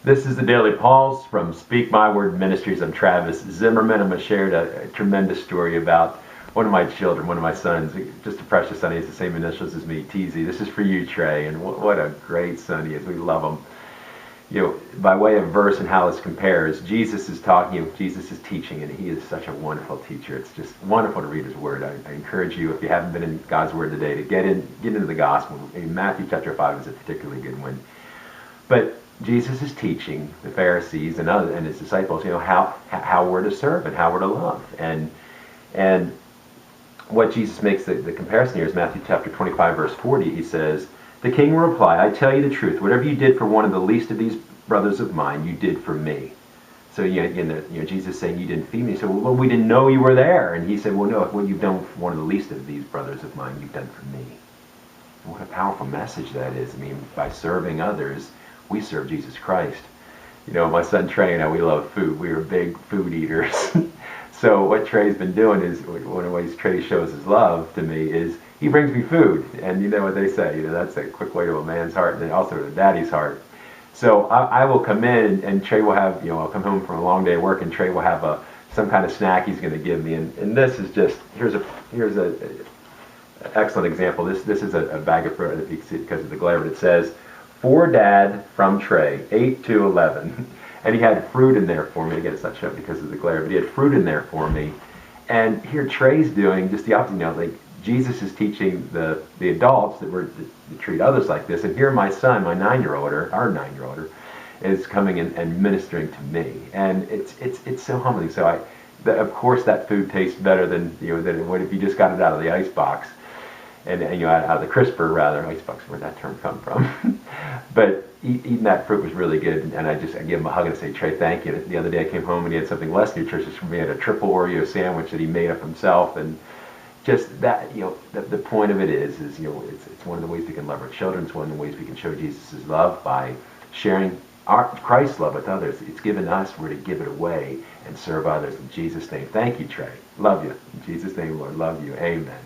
This is the Daily Pulse from Speak My Word Ministries. I'm Travis Zimmerman. I'm going to share a tremendous story about one of my children, one of my sons, just a precious son. He has the same initials as me, TZ. This is for you, Trey, and what a great son he is. We love him. By way of verse and how this compares, Jesus is talking, Jesus is teaching, and he is such a wonderful teacher. It's just wonderful to read his word. I encourage you, if you haven't been in God's word today, to get into the gospel. In Matthew chapter 5 is a particularly good one. But Jesus is teaching the Pharisees and his disciples, how we're to serve and how we're to love. And what Jesus makes the comparison here is Matthew chapter 25, verse 40. He says, "The king will reply, I tell you the truth. Whatever you did for one of the least of these brothers of mine, you did for me." So Jesus saying, "You didn't feed me." So, well, we didn't know you were there. And he said, "Well, no, what you've done for one of the least of these brothers of mine, you've done for me." What a powerful message that is. I mean, by serving others, we serve Jesus Christ. My son Trey and I, we love food. We are big food eaters. So what Trey's been doing is, one of the ways Trey shows his love to me is he brings me food. And you know what they say, that's a quick way to a man's heart and also to a daddy's heart. So I will come in and Trey will have, I'll come home from a long day of work and Trey will have some kind of snack he's going to give me. And this is just, here's a excellent example. This is a bag of fruit, if you can see it because of the glare, but it says, "For Dad from Trey, 8-11. And he had fruit in there for me. Again, it's not shut because of the glare, but he had fruit in there for me. And here Trey's doing just the opposite. Like Jesus is teaching the adults that we're to treat others like this. And here my son, my 9-year-old, or our 9-year-old, is coming in and ministering to me. And it's so humbling. So of course that food tastes better than it would if you just got it out of the ice box. And out of the crisper, rather, icebox, where'd that term come from? But eating that fruit was really good, and I give him a hug and say, "Trey, thank you." The other day I came home and he had something less nutritious for me. He had a triple Oreo sandwich that he made up himself, and just that, the point of it is it's one of the ways we can love our children. It's one of the ways we can show Jesus' love by sharing Christ's love with others. It's given us, we're to give it away and serve others in Jesus' name. Thank you, Trey. Love you. In Jesus' name, Lord, love you. Amen.